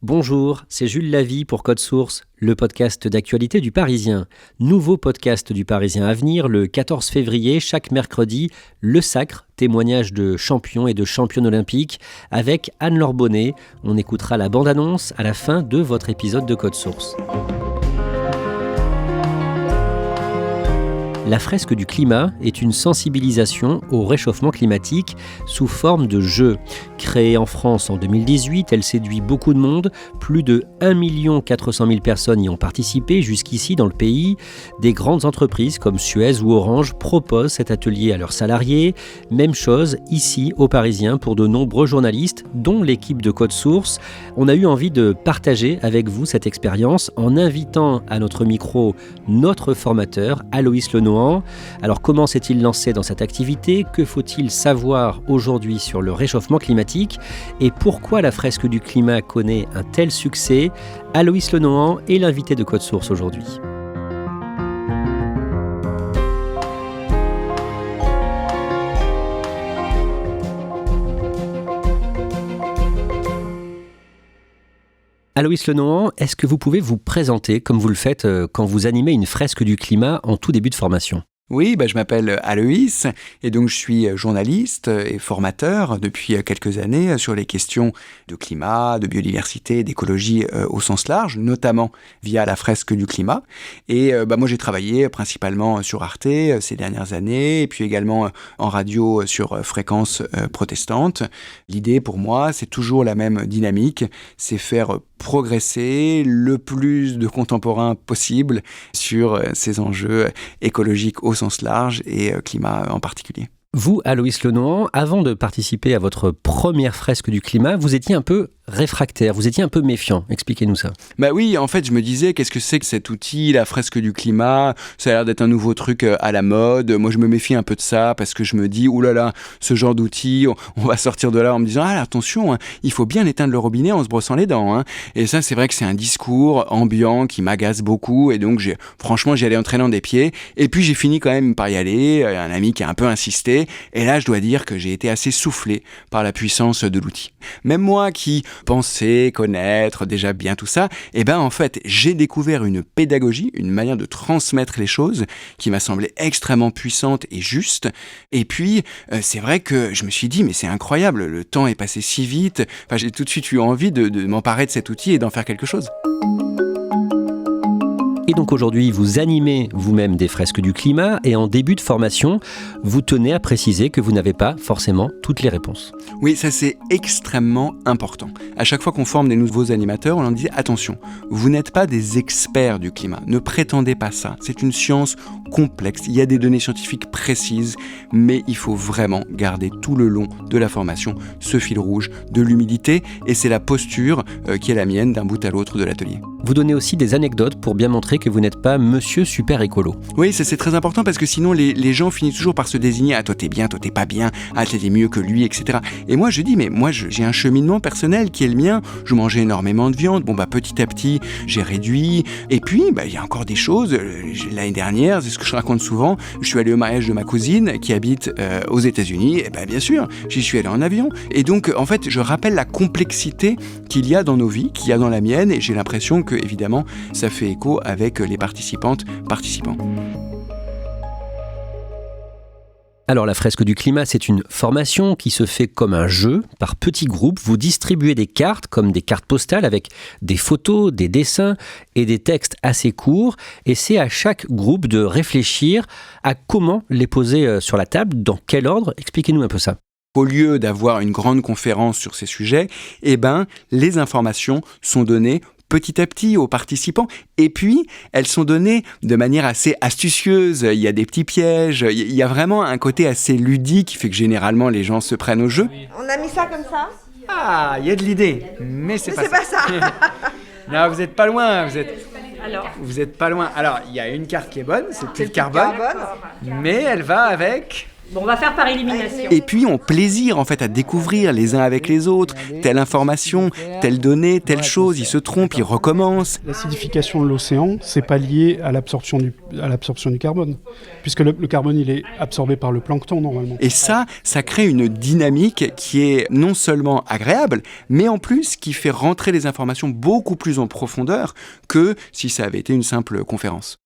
Bonjour, c'est Jules Lavie pour Code Source, le podcast d'actualité du Parisien. Nouveau podcast du Parisien à venir le 14 février, chaque mercredi, Le Sacre, témoignage de champions et de championnes olympiques, avec Anne-Laure Bonnet. On écoutera la bande-annonce à la fin de votre épisode de Code Source. La fresque du climat est une sensibilisation au réchauffement climatique sous forme de jeu. Créée en France en 2018, elle séduit beaucoup de monde. Plus de 1 400 000 personnes y ont participé jusqu'ici dans le pays. Des grandes entreprises comme Suez ou Orange proposent cet atelier à leurs salariés. Même chose ici au Parisien pour de nombreux journalistes, dont l'équipe de Code Source. On a eu envie de partager avec vous cette expérience en invitant à notre micro notre formateur, Aloïs Lenohan. Alors comment s'est-il lancé dans cette activité ? Que faut-il savoir aujourd'hui sur le réchauffement climatique ? Et pourquoi la fresque du climat connaît un tel succès ? Aloïs Lenohan est l'invité de Code Source aujourd'hui. Aloïs Lenohan, est-ce que vous pouvez vous présenter comme vous le faites quand vous animez une fresque du climat en tout début de formation ? Oui, je m'appelle Aloïs et donc je suis journaliste et formateur depuis quelques années sur les questions de climat, de biodiversité, d'écologie au sens large, notamment via la fresque du climat. Et moi j'ai travaillé principalement sur Arte ces dernières années et puis également en radio sur Fréquence Protestante. L'idée pour moi, c'est toujours la même dynamique, c'est faire progresser le plus de contemporains possible sur ces enjeux écologiques au sens large et climat en particulier. Vous, Aloïs Lenohan, avant de participer à votre première fresque du climat, vous étiez un peu réfractaire, vous étiez un peu méfiant. Expliquez-nous ça. Oui, en fait, je me disais, qu'est-ce que c'est que cet outil, la fresque du climat ? Ça a l'air d'être un nouveau truc à la mode. Moi, je me méfie un peu de ça parce que je me dis, oulala, ce genre d'outil, on va sortir de là en me disant, attention, il faut bien éteindre le robinet en se brossant les dents. Et ça, c'est vrai que c'est un discours ambiant qui m'agace beaucoup. Et donc, franchement, j'y allais en traînant des pieds. Et puis, j'ai fini quand même par y aller. Un ami qui a un peu insisté. Et là, je dois dire que j'ai été assez soufflé par la puissance de l'outil. Même moi qui pensais connaître déjà bien tout ça, en fait, j'ai découvert une pédagogie, une manière de transmettre les choses qui m'a semblé extrêmement puissante et juste. Et puis, c'est vrai que je me suis dit, mais c'est incroyable, le temps est passé si vite. J'ai tout de suite eu envie de m'emparer de cet outil et d'en faire quelque chose. Et donc aujourd'hui, vous animez vous-même des fresques du climat et en début de formation, vous tenez à préciser que vous n'avez pas forcément toutes les réponses. Oui, ça c'est extrêmement important. À chaque fois qu'on forme des nouveaux animateurs, on leur dit attention, vous n'êtes pas des experts du climat, ne prétendez pas ça. C'est une science complexe, il y a des données scientifiques précises, mais il faut vraiment garder tout le long de la formation ce fil rouge de l'humilité et c'est la posture qui est la mienne d'un bout à l'autre de l'atelier. Vous donnez aussi des anecdotes pour bien montrer que vous n'êtes pas monsieur super écolo. Oui, ça c'est très important parce que sinon les gens finissent toujours par se désigner « Ah, toi t'es bien, toi t'es pas bien, ah t'es mieux que lui, etc. » Et moi je dis « Mais moi j'ai un cheminement personnel qui est le mien, je mangeais énormément de viande, petit à petit j'ai réduit. Et puis il y a encore des choses, l'année dernière, c'est ce que je raconte souvent, je suis allé au mariage de ma cousine qui habite aux États-Unis, et bien sûr, j'y suis allé en avion. Et donc en fait je rappelle la complexité qu'il y a dans nos vies, qu'il y a dans la mienne et j'ai l'impression que évidemment ça fait écho avec les participants. Alors la fresque du climat, c'est une formation qui se fait comme un jeu, par petits groupes. Vous distribuez des cartes comme des cartes postales avec des photos, des dessins et des textes assez courts. Et c'est à chaque groupe de réfléchir à comment les poser sur la table, dans quel ordre. Expliquez-nous un peu ça. Au lieu d'avoir une grande conférence sur ces sujets, les informations sont données petit à petit aux participants. Et puis, elles sont données de manière assez astucieuse. Il y a des petits pièges. Il y a vraiment un côté assez ludique qui fait que généralement, les gens se prennent au jeu. On a mis ça comme ça ? Ah, il y a de l'idée. Mais c'est pas ça. Non, vous n'êtes pas loin. Alors, Vous n'êtes pas loin. Alors, il y a une carte qui est bonne, c'est le carbone. Mais elle va avec Bon, on va faire par élimination. Et puis on plaisir en fait à découvrir les uns avec les autres, telle information, telle donnée, telle chose, ils se trompent, ils recommencent. L'acidification de l'océan, c'est pas lié à l'absorption du carbone, puisque le carbone il est absorbé par le plancton normalement. Et ça crée une dynamique qui est non seulement agréable, mais en plus qui fait rentrer les informations beaucoup plus en profondeur que si ça avait été une simple conférence.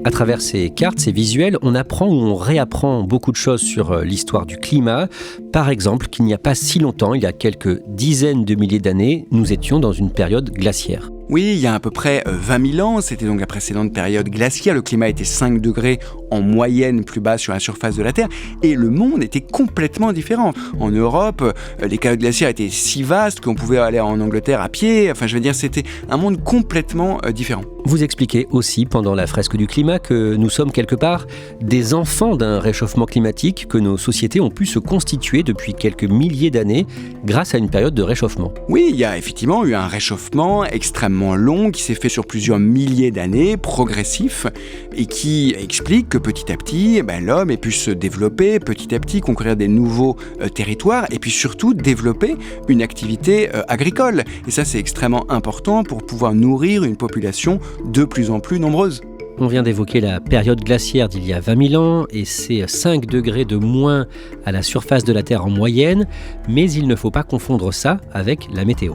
À travers ces cartes, ces visuels, on apprend ou on réapprend beaucoup de choses sur l'histoire du climat. Par exemple, qu'il n'y a pas si longtemps, il y a quelques dizaines de milliers d'années, nous étions dans une période glaciaire. Oui, il y a à peu près 20 000 ans, c'était donc la précédente période glaciaire, le climat était 5 degrés en moyenne plus bas sur la surface de la Terre, et le monde était complètement différent. En Europe, les calottes glaciaires étaient si vastes qu'on pouvait aller en Angleterre à pied, enfin je veux dire, c'était un monde complètement différent. Vous expliquez aussi pendant la fresque du climat que nous sommes quelque part des enfants d'un réchauffement climatique, que nos sociétés ont pu se constituer depuis quelques milliers d'années grâce à une période de réchauffement. Oui, il y a effectivement eu un réchauffement extrêmement long qui s'est fait sur plusieurs milliers d'années, progressif, et qui explique que petit à petit, l'homme ait pu se développer, petit à petit conquérir des nouveaux territoires, et puis surtout développer une activité agricole. Et ça, c'est extrêmement important pour pouvoir nourrir une population de plus en plus nombreuse. On vient d'évoquer la période glaciaire d'il y a 20 000 ans et c'est 5 degrés de moins à la surface de la Terre en moyenne, mais il ne faut pas confondre ça avec la météo.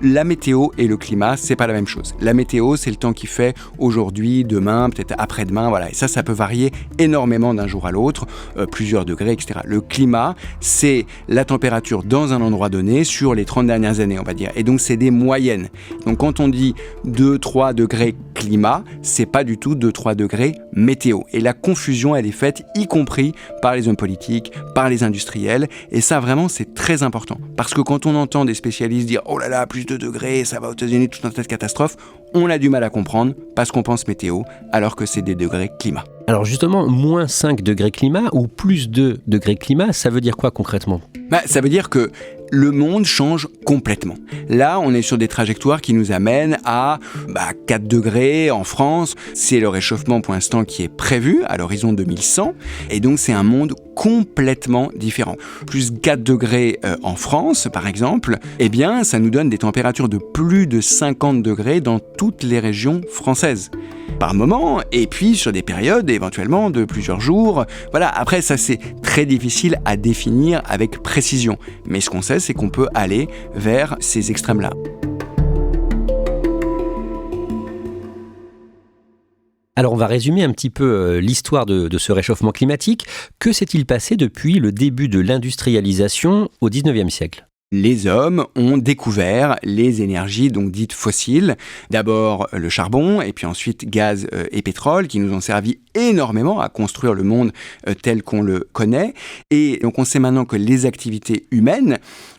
La météo et le climat, c'est pas la même chose. La météo, c'est le temps qu'il fait aujourd'hui, demain, peut-être après-demain, voilà. Et ça peut varier énormément d'un jour à l'autre, plusieurs degrés, etc. Le climat, c'est la température dans un endroit donné sur les 30 dernières années, on va dire. Et donc, c'est des moyennes. Donc, quand on dit 2-3 degrés climat, c'est pas du tout 2-3 degrés météo. Et la confusion, elle est faite, y compris par les hommes politiques, par les industriels. Et ça, vraiment, c'est très important. Parce que quand on entend des spécialistes dire « Oh là là, plus 2 degrés, ça va aux États-Unis, tout un tas de catastrophes », on a du mal à comprendre parce qu'on pense météo, alors que c'est des degrés climat. Alors justement, moins 5 degrés climat ou plus 2 degrés climat, ça veut dire quoi concrètement ? Ça veut dire que le monde change complètement. Là, on est sur des trajectoires qui nous amènent à 4 degrés en France. C'est le réchauffement pour l'instant qui est prévu à l'horizon 2100. Et donc, c'est un monde complètement différent. Plus 4 degrés en France, par exemple, eh bien, ça nous donne des températures de plus de 50 degrés dans toutes les régions françaises. Par moment, et puis sur des périodes éventuellement de plusieurs jours. Voilà, après ça c'est très difficile à définir avec précision. Mais ce qu'on sait, c'est qu'on peut aller vers ces extrêmes-là. Alors on va résumer un petit peu l'histoire de ce réchauffement climatique. Que s'est-il passé depuis le début de l'industrialisation au XIXe siècle ? Les hommes ont découvert les énergies donc dites fossiles. D'abord le charbon et puis ensuite gaz et pétrole qui nous ont servi énormément à construire le monde tel qu'on le connaît. Et donc on sait maintenant que les activités humaines,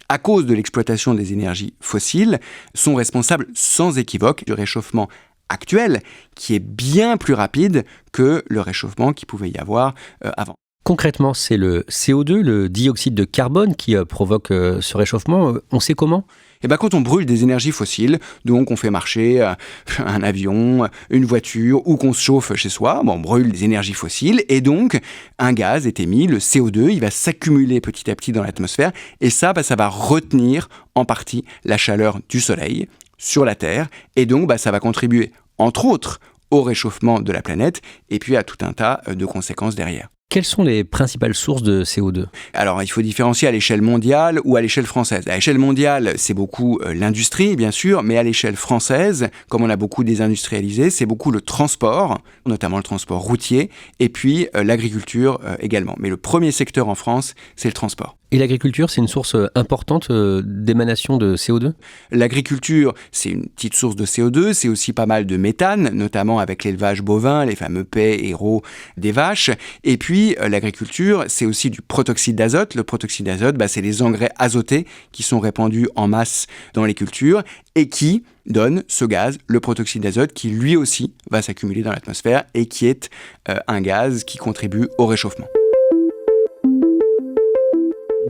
à cause de l'exploitation des énergies fossiles, sont responsables sans équivoque du réchauffement actuel qui est bien plus rapide que le réchauffement qu'il pouvait y avoir avant. Concrètement, c'est le CO2, le dioxyde de carbone qui provoque ce réchauffement. On sait comment ? Quand on brûle des énergies fossiles, donc on fait marcher un avion, une voiture ou qu'on se chauffe chez soi, on brûle des énergies fossiles et donc un gaz est émis, le CO2, il va s'accumuler petit à petit dans l'atmosphère et ça va retenir en partie la chaleur du soleil sur la Terre et donc ça va contribuer entre autres au réchauffement de la planète et puis à tout un tas de conséquences derrière. Quelles sont les principales sources de CO2 ? Alors, il faut différencier à l'échelle mondiale ou à l'échelle française. À l'échelle mondiale, c'est beaucoup l'industrie, bien sûr, mais à l'échelle française, comme on a beaucoup désindustrialisé, c'est beaucoup le transport, notamment le transport routier, et puis l'agriculture également. Mais le premier secteur en France, c'est le transport. Et l'agriculture, c'est une source importante d'émanation de CO2 ? L'agriculture, c'est une petite source de CO2, c'est aussi pas mal de méthane, notamment avec l'élevage bovin, les fameux paix, héros des vaches. Et puis, l'agriculture, c'est aussi du protoxyde d'azote. Le protoxyde d'azote, c'est les engrais azotés qui sont répandus en masse dans les cultures et qui donne ce gaz, le protoxyde d'azote, qui lui aussi va s'accumuler dans l'atmosphère et qui est un gaz qui contribue au réchauffement.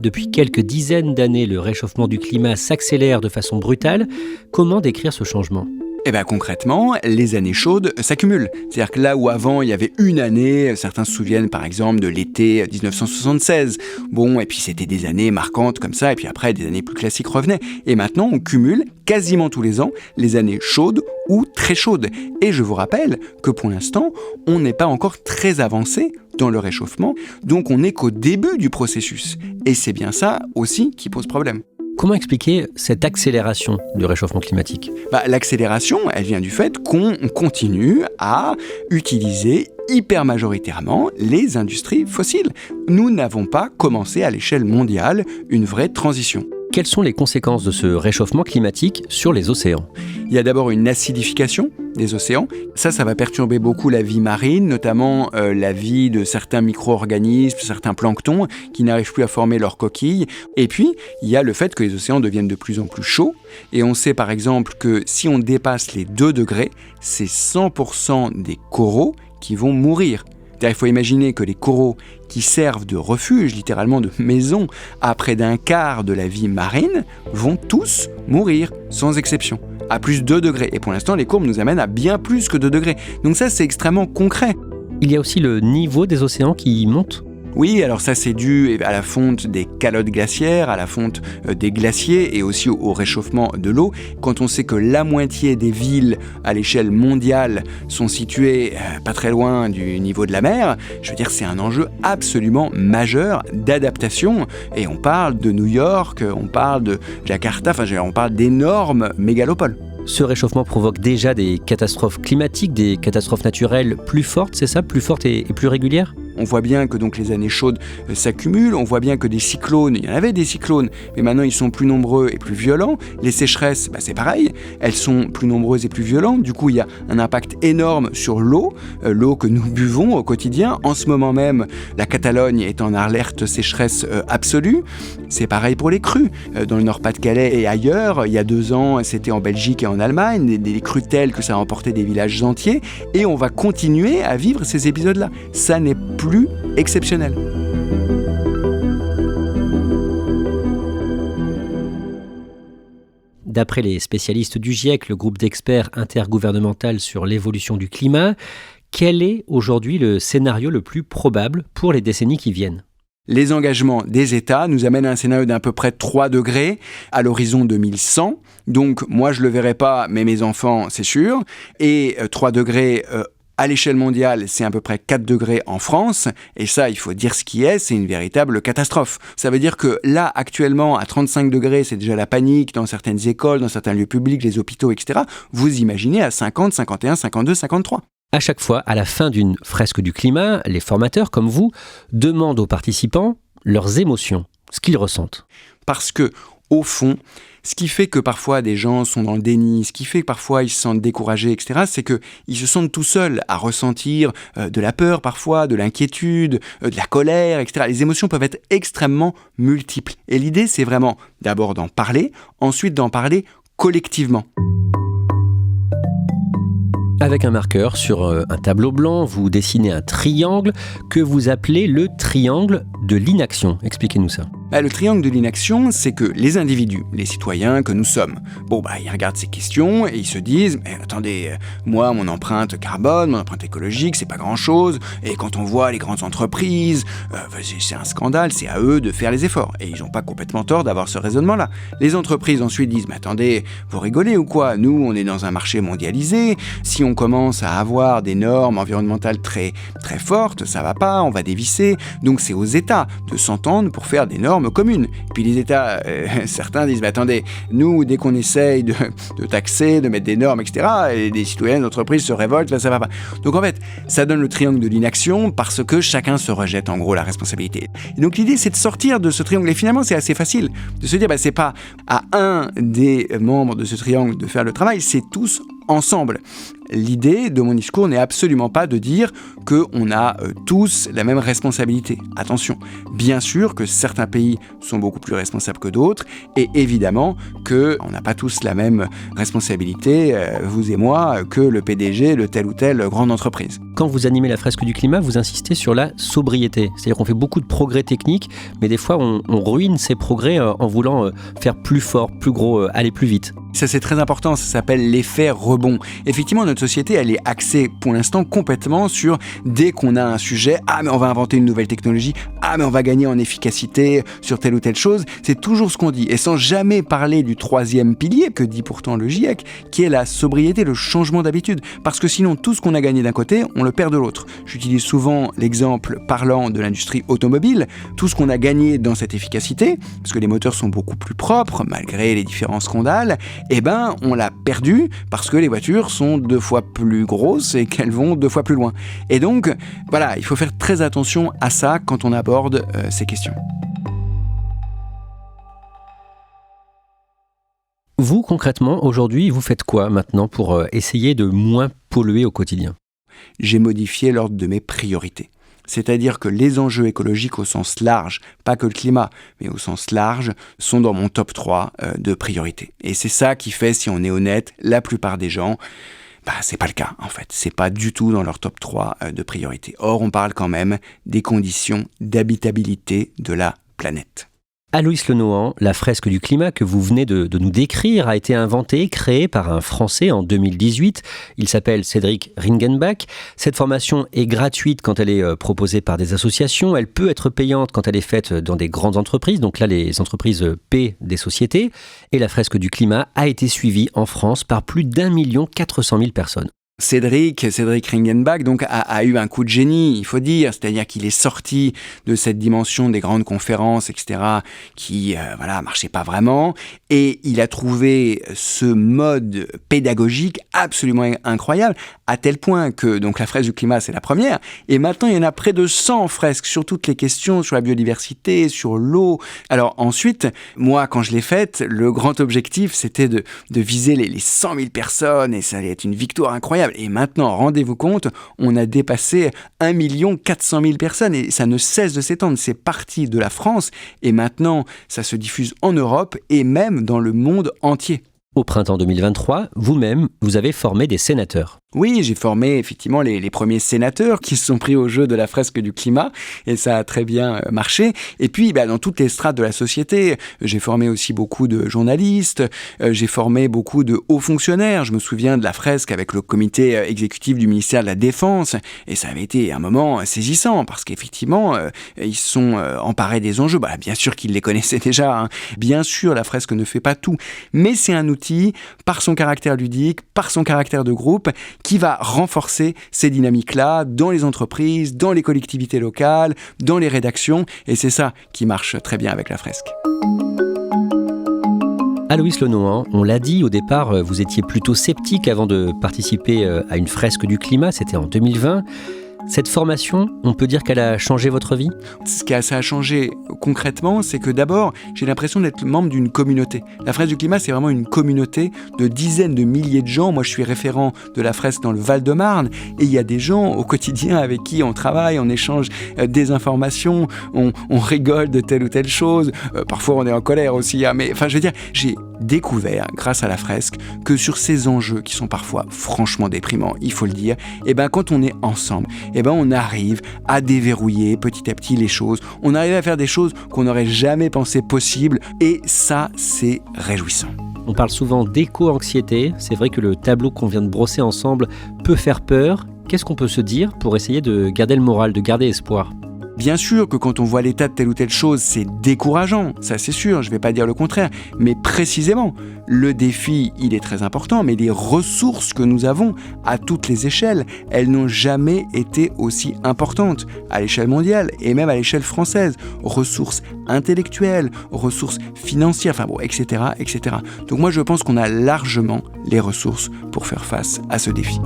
Depuis quelques dizaines d'années, le réchauffement du climat s'accélère de façon brutale. Comment décrire ce changement ? Eh bien concrètement, les années chaudes s'accumulent. C'est-à-dire que là où avant il y avait une année, certains se souviennent par exemple de l'été 1976, bon, et puis c'était des années marquantes comme ça, et puis après des années plus classiques revenaient. Et maintenant on cumule quasiment tous les ans les années chaudes ou très chaudes. Et je vous rappelle que pour l'instant, on n'est pas encore très avancé dans le réchauffement, donc on n'est qu'au début du processus. Et c'est bien ça aussi qui pose problème. Comment expliquer cette accélération du réchauffement climatique ? L'accélération, elle vient du fait qu'on continue à utiliser hyper majoritairement les industries fossiles. Nous n'avons pas commencé à l'échelle mondiale une vraie transition. Quelles sont les conséquences de ce réchauffement climatique sur les océans ? Il y a d'abord une acidification des océans. Ça va perturber beaucoup la vie marine, notamment la vie de certains micro-organismes, certains planctons qui n'arrivent plus à former leurs coquilles. Et puis, il y a le fait que les océans deviennent de plus en plus chauds. Et on sait par exemple que si on dépasse les 2 degrés, c'est 100% des coraux qui vont mourir. Il faut imaginer que les coraux qui servent de refuge, littéralement de maison, à près d'un quart de la vie marine, vont tous mourir, sans exception, à plus de 2 degrés. Et pour l'instant, les courbes nous amènent à bien plus que 2 degrés. Donc ça, c'est extrêmement concret. Il y a aussi le niveau des océans qui monte ? Oui, alors ça c'est dû à la fonte des calottes glaciaires, à la fonte des glaciers et aussi au réchauffement de l'eau. Quand on sait que la moitié des villes à l'échelle mondiale sont situées pas très loin du niveau de la mer, je veux dire c'est un enjeu absolument majeur d'adaptation. Et on parle de New York, on parle de Jakarta, on parle d'énormes mégalopoles. Ce réchauffement provoque déjà des catastrophes climatiques, des catastrophes naturelles plus fortes, c'est ça ? Plus fortes et plus régulières ? On voit bien que donc les années chaudes s'accumulent, on voit bien que des cyclones, il y en avait des cyclones, mais maintenant ils sont plus nombreux et plus violents. Les sécheresses, c'est pareil, elles sont plus nombreuses et plus violentes. Du coup, il y a un impact énorme sur l'eau, l'eau que nous buvons au quotidien. En ce moment même, la Catalogne est en alerte sécheresse absolue. C'est pareil pour les crues. Dans le Nord-Pas-de-Calais et ailleurs, il y a 2 ans, c'était en Belgique et en Allemagne, des crues telles que ça a emporté des villages entiers. Et on va continuer à vivre ces épisodes-là. Ça n'est plus exceptionnel. D'après les spécialistes du GIEC, le groupe d'experts intergouvernemental sur l'évolution du climat, quel est aujourd'hui le scénario le plus probable pour les décennies qui viennent ? Les engagements des États nous amènent à un scénario d'à peu près 3 degrés à l'horizon 2100. Donc moi je ne le verrai pas, mais mes enfants c'est sûr. Et 3 degrés à l'échelle mondiale, c'est à peu près 4 degrés en France. Et ça, il faut dire ce qui est, c'est une véritable catastrophe. Ça veut dire que là, actuellement, à 35 degrés, c'est déjà la panique dans certaines écoles, dans certains lieux publics, les hôpitaux, etc. Vous imaginez à 50, 51, 52, 53. À chaque fois, à la fin d'une fresque du climat, les formateurs, comme vous, demandent aux participants leurs émotions, ce qu'ils ressentent. Parce que, au fond, ce qui fait que parfois des gens sont dans le déni, ce qui fait que parfois ils se sentent découragés, etc., c'est qu'ils se sentent tout seuls à ressentir de la peur parfois, de l'inquiétude, de la colère, etc. Les émotions peuvent être extrêmement multiples. Et l'idée, c'est vraiment d'abord d'en parler, ensuite d'en parler collectivement. Avec un marqueur sur un tableau blanc, vous dessinez un triangle que vous appelez le triangle de l'inaction. Expliquez-nous ça. Le triangle de l'inaction, c'est que les individus, les citoyens que nous sommes, ils regardent ces questions et ils se disent « Attendez, moi, mon empreinte carbone, mon empreinte écologique, c'est pas grand-chose. Et quand on voit les grandes entreprises, c'est un scandale, c'est à eux de faire les efforts. » Et ils n'ont pas complètement tort d'avoir ce raisonnement-là. Les entreprises ensuite disent « Mais attendez, vous rigolez ou quoi ? Nous, on est dans un marché mondialisé. Si on commence à avoir des normes environnementales très, très fortes, ça va pas, on va dévisser. Donc c'est aux États de s'entendre pour faire des normes communes. Et puis les États, certains disent, attendez, nous, dès qu'on essaye de taxer, de mettre des normes, etc., et des citoyens d'entreprise se révoltent, ça va pas. Donc en fait, ça donne le triangle de l'inaction parce que chacun se rejette en gros la responsabilité. Et donc l'idée, c'est de sortir de ce triangle. Et finalement, c'est assez facile de se dire, c'est pas à un des membres de ce triangle de faire le travail, c'est tous ensemble. L'idée de mon discours n'est absolument pas de dire qu'on a tous la même responsabilité. Attention, bien sûr que certains pays sont beaucoup plus responsables que d'autres, et évidemment qu'on n'a pas tous la même responsabilité, vous et moi, que le PDG de telle ou telle grande entreprise. Quand vous animez la fresque du climat, vous insistez sur la sobriété. C'est-à-dire qu'on fait beaucoup de progrès techniques, mais des fois on ruine ces progrès en voulant faire plus fort, plus gros, aller plus vite. Ça, c'est très important, ça s'appelle l'effet rebond. Effectivement, notre société, elle est axée pour l'instant complètement sur dès qu'on a un sujet, mais on va inventer une nouvelle technologie, mais on va gagner en efficacité sur telle ou telle chose. C'est toujours ce qu'on dit, et sans jamais parler du troisième pilier, que dit pourtant le GIEC, qui est la sobriété, le changement d'habitude. Parce que sinon, tout ce qu'on a gagné d'un côté, on le perd de l'autre. J'utilise souvent l'exemple parlant de l'industrie automobile. Tout ce qu'on a gagné dans cette efficacité, parce que les moteurs sont beaucoup plus propres, malgré les différents scandales, on l'a perdu parce que les voitures sont 2 fois plus grosses et qu'elles vont 2 fois plus loin. Et donc, voilà, il faut faire très attention à ça quand on aborde ces questions. Vous, concrètement, aujourd'hui, vous faites quoi maintenant pour essayer de moins polluer au quotidien ? J'ai modifié l'ordre de mes priorités. C'est-à-dire que les enjeux écologiques au sens large, pas que le climat, mais au sens large, sont dans mon top 3 de priorités. Et c'est ça qui fait, si on est honnête, la plupart des gens, c'est pas le cas en fait. C'est pas du tout dans leur top 3 de priorités. Or, on parle quand même des conditions d'habitabilité de la planète. Aloïs Lenohan, la fresque du climat que vous venez de nous décrire a été inventée, créée par un Français en 2018. Il s'appelle Cédric Ringenbach. Cette formation est gratuite quand elle est proposée par des associations. Elle peut être payante quand elle est faite dans des grandes entreprises. Donc là, les entreprises paient des sociétés. Et la fresque du climat a été suivie en France par plus d'1 400 000 personnes. Cédric Ringenbach donc a eu un coup de génie, il faut dire, c'est-à-dire qu'il est sorti de cette dimension des grandes conférences, etc., qui marchait pas vraiment, et il a trouvé ce mode pédagogique absolument incroyable, à tel point que donc la fresque du climat c'est la première, et maintenant il y en a près de 100 fresques sur toutes les questions, sur la biodiversité, sur l'eau. Alors ensuite, moi quand je l'ai faite, le grand objectif c'était de viser les 100 000 personnes, et ça allait être une victoire incroyable. Et maintenant, rendez-vous compte, on a dépassé 1 400 000 personnes et ça ne cesse de s'étendre. C'est parti de la France et maintenant, ça se diffuse en Europe et même dans le monde entier. Au printemps 2023, vous-même, vous avez formé des sénateurs. Oui, j'ai formé effectivement les premiers sénateurs qui se sont pris au jeu de la fresque du climat et ça a très bien marché. Et puis, dans toutes les strates de la société, j'ai formé aussi beaucoup de journalistes, j'ai formé beaucoup de hauts fonctionnaires. Je me souviens de la fresque avec le comité exécutif du ministère de la Défense et ça avait été un moment saisissant parce qu'effectivement, ils se sont emparés des enjeux. Bien sûr qu'ils les connaissaient déjà, hein. Bien sûr, la fresque ne fait pas tout, mais c'est un outil par son caractère ludique, par son caractère de groupe, qui va renforcer ces dynamiques-là dans les entreprises, dans les collectivités locales, dans les rédactions, et c'est ça qui marche très bien avec la fresque. Aloïs Lenohan, on l'a dit au départ, vous étiez plutôt sceptique avant de participer à une fresque du climat, c'était en 2020. Cette formation, on peut dire qu'elle a changé votre vie ? Ce qui a changé concrètement, c'est que d'abord, j'ai l'impression d'être membre d'une communauté. La fresque du climat, c'est vraiment une communauté de dizaines de milliers de gens. Moi, je suis référent de la fresque dans le Val-de-Marne et il y a des gens au quotidien avec qui on travaille, on échange des informations, on rigole de telle ou telle chose. Parfois, on est en colère aussi. Mais je veux dire, j'ai découvert, grâce à la fresque, que sur ces enjeux qui sont parfois franchement déprimants, il faut le dire, quand on est ensemble, on arrive à déverrouiller petit à petit les choses, on arrive à faire des choses qu'on n'aurait jamais pensé possibles, et ça, c'est réjouissant. On parle souvent d'éco-anxiété, c'est vrai que le tableau qu'on vient de brosser ensemble peut faire peur. Qu'est-ce qu'on peut se dire pour essayer de garder le moral, de garder espoir ? Bien sûr que quand on voit l'état de telle ou telle chose, c'est décourageant, ça c'est sûr, je ne vais pas dire le contraire, mais précisément, le défi, il est très important, mais les ressources que nous avons à toutes les échelles, elles n'ont jamais été aussi importantes à l'échelle mondiale et même à l'échelle française. Ressources intellectuelles, ressources financières, etc., etc. Donc moi je pense qu'on a largement les ressources pour faire face à ce défi.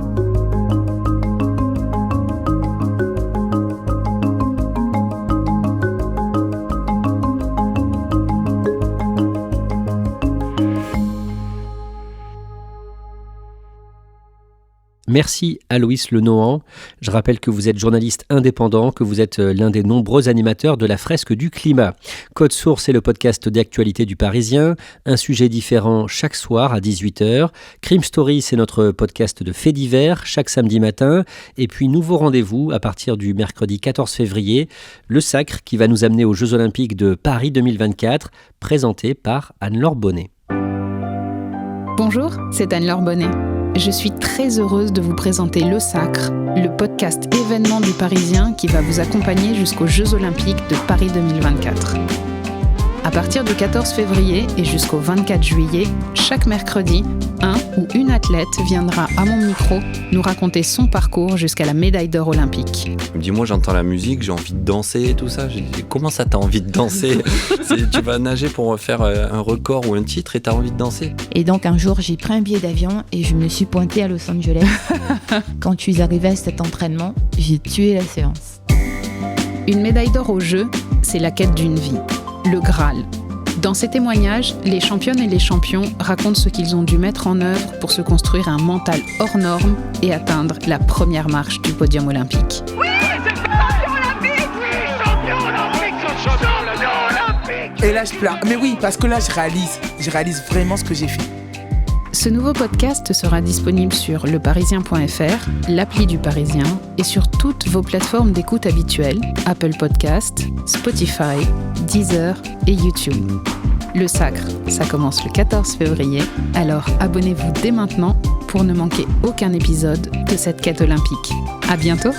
Merci Aloïs Lenohan. Je rappelle que vous êtes journaliste indépendant, que vous êtes l'un des nombreux animateurs de la fresque du climat. Code Source est le podcast d'actualité du Parisien, un sujet différent chaque soir à 18h. Crime Story, c'est notre podcast de faits divers chaque samedi matin. Et puis nouveau rendez-vous à partir du mercredi 14 février, le Sacre qui va nous amener aux Jeux Olympiques de Paris 2024, présenté par Anne-Laure Bonnet. Bonjour, c'est Anne-Laure Bonnet. Je suis très heureuse de vous présenter Le Sacre, le podcast événement du Parisien qui va vous accompagner jusqu'aux Jeux Olympiques de Paris 2024. À partir du 14 février et jusqu'au 24 juillet, chaque mercredi, un ou une athlète viendra à mon micro nous raconter son parcours jusqu'à la médaille d'or olympique. Il me dit, moi j'entends la musique, j'ai envie de danser et tout ça. J'ai dit, comment ça t'as envie de danser? Tu vas nager pour faire un record ou un titre et t'as envie de danser? Et donc un jour j'ai pris un billet d'avion et je me suis pointée à Los Angeles. Quand je suis arrivée à cet entraînement, j'ai tué la séance. Une médaille d'or aux Jeux, c'est la quête d'une vie. Le Graal. Dans ces témoignages, les championnes et les champions racontent ce qu'ils ont dû mettre en œuvre pour se construire un mental hors norme et atteindre la première marche du podium olympique. Oui, c'est champion olympique! Oui, champion olympique! Et là, je pleure. Mais oui, parce que là, je réalise vraiment ce que j'ai fait. Ce nouveau podcast sera disponible sur leparisien.fr, l'appli du Parisien et sur toutes vos plateformes d'écoute habituelles, Apple Podcasts, Spotify, Deezer et YouTube. Le Sacre, ça commence le 14 février, alors abonnez-vous dès maintenant pour ne manquer aucun épisode de cette quête olympique. À bientôt!